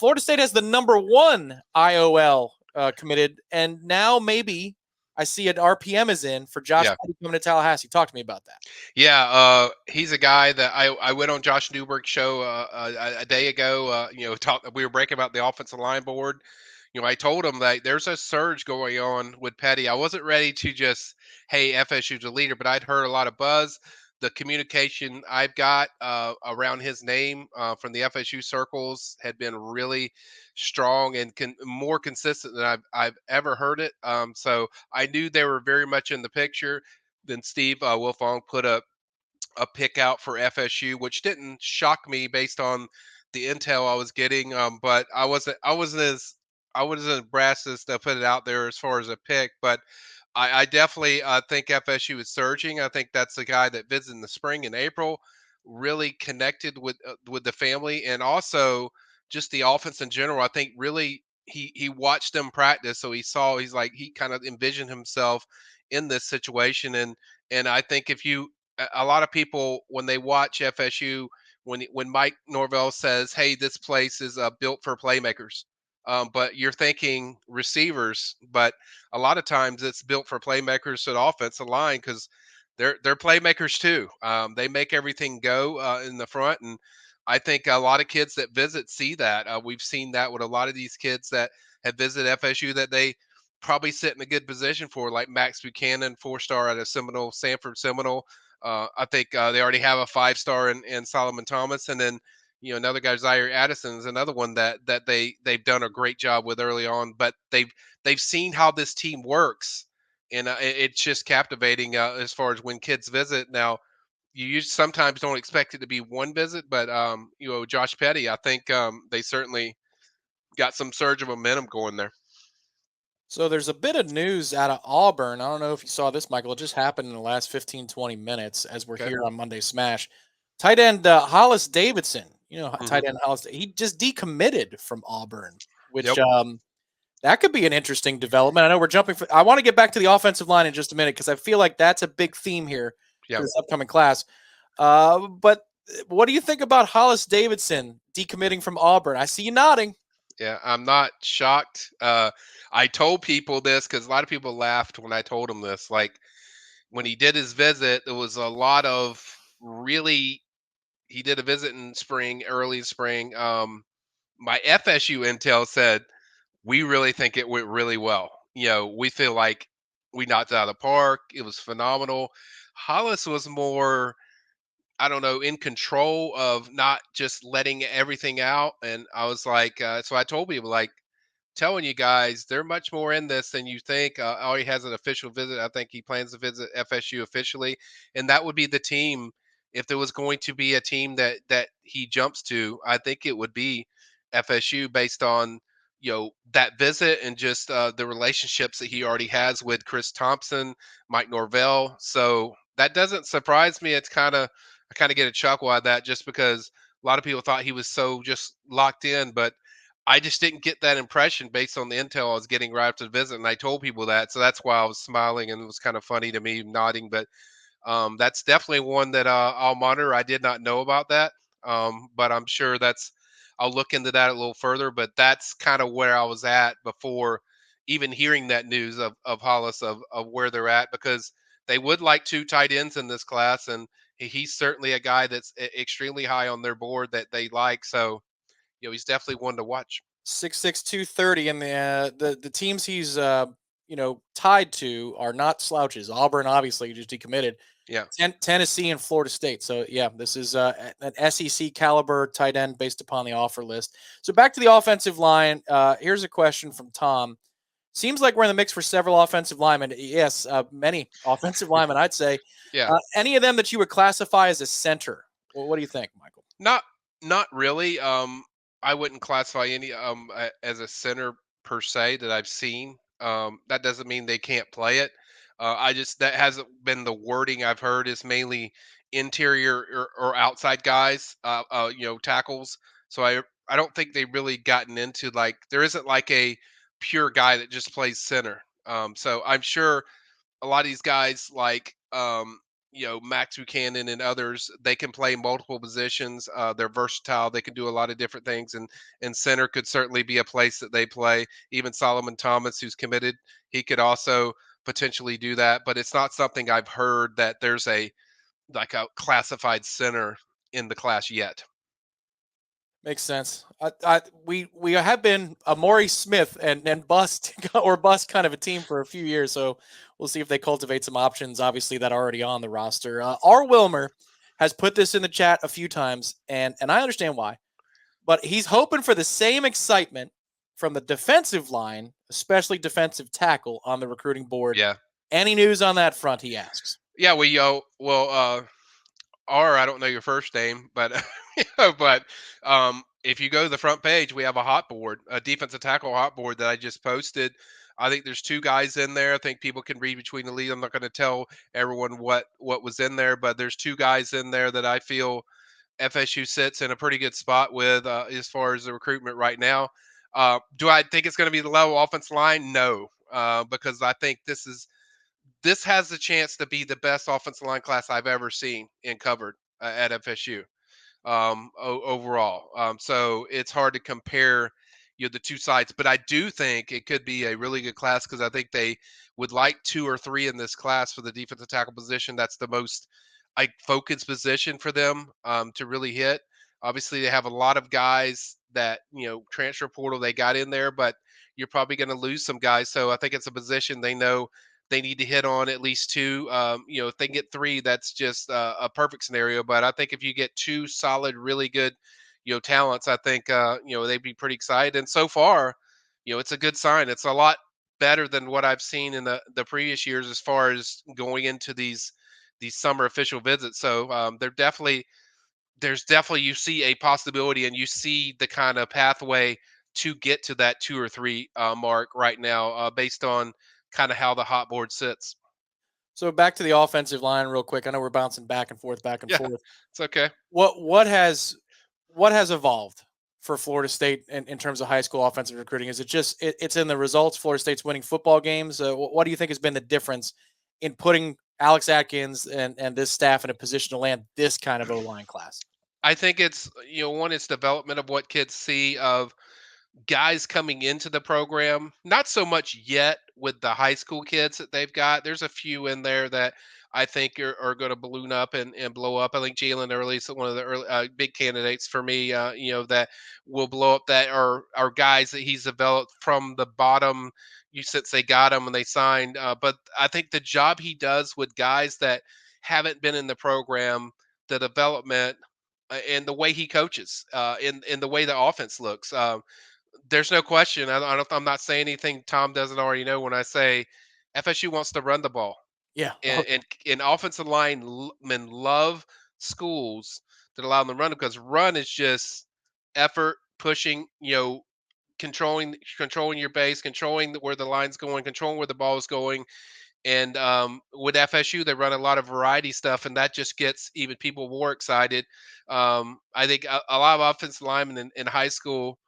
Florida State has the #1 IOL committed, and now maybe I see an RPM is in for Josh Yeah. Petty coming to Tallahassee. Talk to me about that. Yeah, he's a guy that I went on Josh Newberg's show a day ago. We were breaking about the offensive line board. I told him that there's a surge going on with Petty. I wasn't ready to just, hey, FSU's a leader, but I'd heard a lot of buzz. The communication I've got around his name from the FSU circles had been really strong and more consistent than I've ever heard it. So I knew they were very much in the picture. Then Steve Wilfong put a pick out for FSU, which didn't shock me based on the intel I was getting. But I wasn't brass as to put it out there as far as a pick. But I definitely think FSU is surging. I think that's the guy that visited in the spring and April, really connected with the family, and also just the offense in general. I think really he watched them practice, so he kind of envisioned himself in this situation, and I think if you a lot of people when they watch FSU, when Mike Norvell says, "Hey, this place is built for playmakers," but you're thinking receivers, but a lot of times it's built for playmakers at offensive line because they're playmakers too. They make everything go in the front, and I think a lot of kids that visit see that. We've seen that with a lot of these kids that have visited FSU that they probably sit in a good position for, like Max Buchanan, 4-star out of Seminole, Sanford Seminole. I think they already have a 5-star in Solomon Thomas, and then another guy, Zaire Addison, is another one that they've done a great job with early on. But they've seen how this team works, and it's just captivating as far as when kids visit. Now, sometimes don't expect it to be one visit, but Josh Petty, I think they certainly got some surge of momentum going there. So there's a bit of news out of Auburn. I don't know if you saw this, Michael. It just happened in the last 15, 20 minutes as we're Okay. here on Monday Smash. Tight end Hollis Davidson, Hmm. tight end Hollis, he just decommitted from Auburn, which Yep. that could be an interesting development. I know we're jumping. I want to get back to the offensive line in just a minute because I feel like that's a big theme here for Yep. this upcoming class. But what do you think about Hollis Davidson decommitting from Auburn? I see you nodding. Yeah, I'm not shocked. I told people this because a lot of people laughed when I told them this. Like when he did his visit, there was a lot of really. He did a visit in spring, early spring. My FSU intel said we really think it went really well. We feel like we knocked it out of the park. It was phenomenal. Hollis was more, I don't know, in control of not just letting everything out. And I was like, so I told people, like, telling you guys, they're much more in this than you think. Oh, he has an official visit. I think he plans to visit FSU officially, and that would be the team. If there was going to be a team that he jumps to, I think it would be FSU based on that visit and just the relationships that he already has with Chris Thompson, Mike Norvell. So that doesn't surprise me. It's I kind of get a chuckle at that just because a lot of people thought he was so just locked in, but I just didn't get that impression based on the intel I was getting right after the visit, and I told people that, so that's why I was smiling and it was kind of funny to me nodding. But that's definitely one that I'll monitor. I did not know about that, but I'm sure I'll look into that a little further. But that's kind of where I was at before even hearing that news of Hollis of where they're at because they would like 2 tight ends in this class, and he's certainly a guy that's extremely high on their board that they like. So he's definitely one to watch. 6'6", 230, and the teams he's tied to are not slouches. Auburn, obviously, just decommitted. Yeah. Tennessee and Florida State. So yeah, this is an SEC caliber tight end based upon the offer list. So back to the offensive line. Here's a question from Tom. Seems like we're in the mix for several offensive linemen. Yes, many offensive linemen, I'd say. Yeah. Any of them that you would classify as a center? Well, what do you think, Michael? Not not really. I wouldn't classify any as a center per se that I've seen. That doesn't mean they can't play it. I just that hasn't been the wording I've heard. Is mainly interior or outside guys. Tackles. So I don't think they've really gotten into like there isn't like a pure guy that just plays center. So I'm sure a lot of these guys like Max Buchanan and others, they can play multiple positions. They're versatile. They can do a lot of different things, and center could certainly be a place that they play. Even Solomon Thomas, who's committed, he could also potentially do that. But it's not something I've heard that there's a classified center in the class yet. Makes sense. We have been a Maury Smith and bust or bust kind of a team for a few years, so we'll see if they cultivate some options. Obviously, that are already on the roster. R. Wilmer has put this in the chat a few times, and I understand why, but he's hoping for the same excitement from the defensive line, especially defensive tackle, on the recruiting board. Yeah, Any news on that front? He asks. yeah. I don't know your first name, but but if you go to the front page, we have a hot board, a defensive tackle hot board that I just posted. I think there's two guys in there. I think people can read between the leaves. I'm not going to tell everyone what was in there, but there's two guys in there that I feel FSU sits in a pretty good spot with as far as the recruitment right now. Do I think it's going to be the level offensive line? No, because I think this has the chance to be the best offensive line class I've ever seen and covered at FSU overall. So it's hard to compare the two sides, but I do think it could be a really good class because I think they would like two or three in this class for the defensive tackle position. That's the most focused position for them to really hit. Obviously, they have a lot of guys that transfer portal they got in there, but you're probably going to lose some guys. So I think it's a position they know they need to hit on at least two. If they can get three, that's just a perfect scenario. But I think if you get two solid, really good, talents, I think they'd be pretty excited. And so far, it's a good sign. It's a lot better than what I've seen in the previous years as far as going into these summer official visits. So there's definitely you see a possibility and you see the kind of pathway to get to that two or three mark right now based on kind of how the hot board sits. So back to the offensive line real quick. I know we're bouncing back and forth, back and Yeah, forth. it's okay. What has evolved for Florida State in terms of high school offensive recruiting? Is it just it's in the results? Florida State's winning football games. What do you think has been the difference in putting Alex Atkins and this staff in a position to land this kind of O line class? I think it's one, it's development of what kids see of guys coming into the program. Not so much yet with the high school kids that they've got. There's a few in there that I think are going to balloon up and blow up. I think Jalen Early is one of the early, big candidates for me. That will blow up. That are guys that he's developed from the bottom. Since they got him and they signed. But I think the job he does with guys that haven't been in the program, the development. And the way he coaches, in the way the offense looks, there's no question. I'm not saying anything Tom doesn't already know when I say FSU wants to run the ball, Yeah. and offensive linemen love schools that allow them to run because run is just effort, pushing, controlling your base, controlling where the line's going, controlling where the ball is going. And with FSU, they run a lot of variety stuff, and that just gets even people more excited. I think a lot of offensive linemen in high school,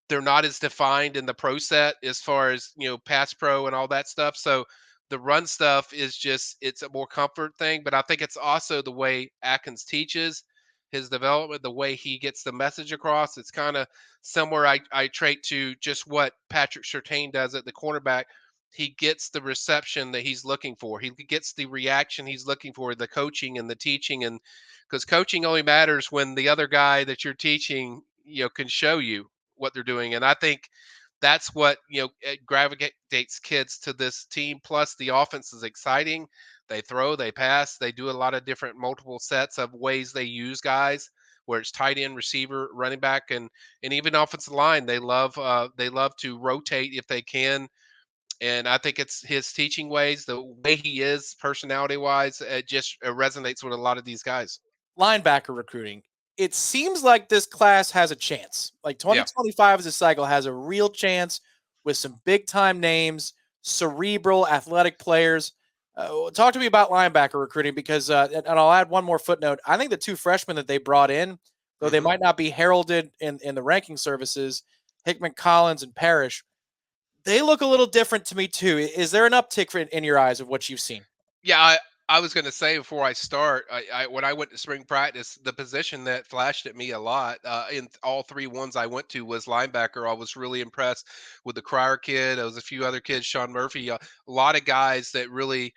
they're not as defined in the pro set as far as pass pro and all that stuff. So the run stuff is just it's a more comfort thing. But I think it's also the way Atkins teaches his development, the way he gets the message across. It's kind of somewhere I trait to just what Patrick Surtain does at the cornerback. He gets the reception that he's looking for. He gets the reaction he's looking for, the coaching and the teaching, and because coaching only matters when the other guy that you're teaching, can show you what they're doing. And I think that's what it gravitates kids to this team. Plus, the offense is exciting. They throw, they pass, they do a lot of different multiple sets of ways they use guys. Where it's tight end, receiver, running back, and even offensive line. They love to rotate if they can. And I think it's his teaching ways, the way he is personality wise, it just resonates with a lot of these guys. Linebacker recruiting. It seems like this class has a chance. Like Yeah. 2025 as a cycle has a real chance with some big time names, cerebral, athletic players. Talk to me about linebacker recruiting because, and I'll add one more footnote. I think the two freshmen that they brought in, though they hmm might not be heralded in the ranking services, Hickman Collins and Parrish, they look a little different to me too. Is there an uptick in your eyes of what you've seen? Yeah. I was going to say before I start, when I went to spring practice, the position that flashed at me a lot in all three ones I went to was linebacker. I was really impressed with the Crier kid. There was a few other kids, Sean Murphy, a lot of guys that really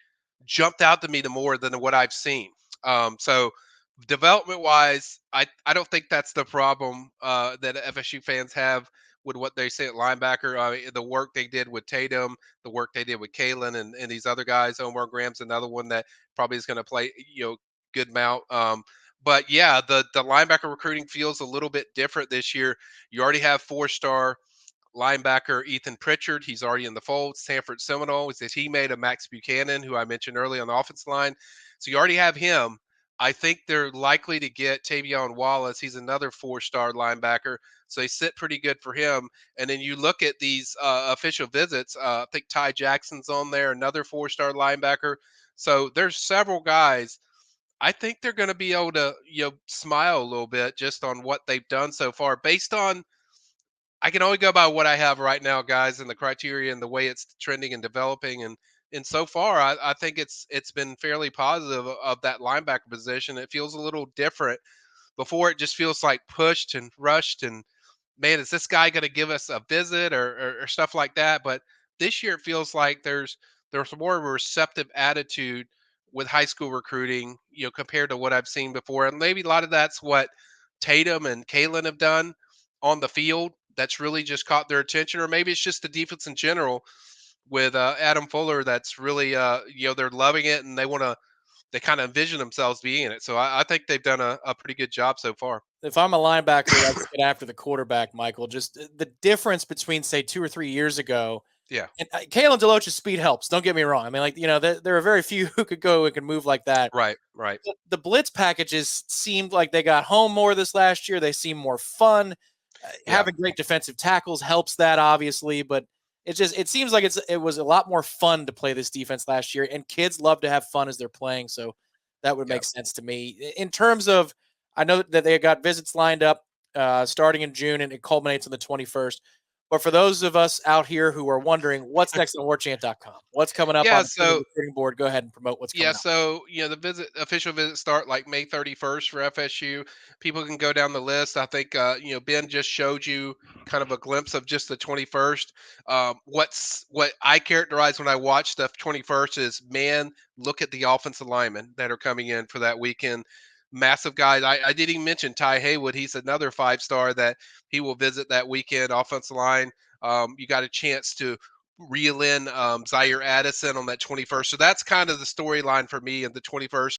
jumped out to me the more than what I've seen. So development wise, I don't think that's the problem that FSU fans have with what they say at linebacker. The work they did with Tatum, the work they did with Kalen and these other guys. Omar Graham's another one that probably is going to play, good amount. But yeah, the linebacker recruiting feels a little bit different this year. You already have 4-star linebacker Ethan Pritchard. He's already in the fold. Sanford Seminole is a teammate of Max Buchanan, who I mentioned earlier on the offensive line. So you already have him. I think they're likely to get Tavion Wallace. He's another 4-star linebacker. So they sit pretty good for him. And then you look at these official visits. I think Ty Jackson's on there, another 4-star linebacker. So there's several guys. I think they're going to be able to, smile a little bit just on what they've done so far, based on I can only go by what I have right now, guys, and the criteria and the way it's trending and developing. And so far, I think it's been fairly positive of that linebacker position. It feels a little different. Before, it just feels like pushed and rushed and man, is this guy going to give us a visit or stuff like that? But this year it feels like there's more of a receptive attitude with high school recruiting, compared to what I've seen before. And maybe a lot of that's what Tatum and Kalen have done on the field. That's really just caught their attention, or maybe it's just the defense in general with Adam Fuller. That's really, they're loving it and they kind of envision themselves being in it. So I think they've done a pretty good job so far. If I'm a linebacker, let's get after the quarterback, Michael. Just the difference between, say, 2 or 3 years ago. Yeah. And Kalen DeLoach's speed helps. Don't get me wrong. I mean, like, there are very few who could go and can move like that. Right. Right. The blitz packages seemed like they got home more this last year. They seem more fun. Yeah. Having great defensive tackles helps that, obviously, but it seems like it was a lot more fun to play this defense last year, and kids love to have fun as they're playing, so that would Yeah. make sense to me. In terms of, I know that they got visits lined up starting in June, and it culminates on the 21st. But for those of us out here who are wondering what's next on warchant.com, what's coming up Yeah. on the So recruiting board, go ahead and promote what's Yeah, coming up. so the official visits start like May 31st for FSU. People can go down the list. I think Ben just showed you kind of a glimpse of just the 21st. What I characterize when I watch the 21st is, man, look at the offensive linemen that are coming in for that weekend. Massive guys. I didn't even mention Ty Haywood. He's another 5-star that he will visit that weekend. Offensive line. You got a chance to reel in Zaire Addison on that 21st. So that's kind of the storyline for me in the 21st.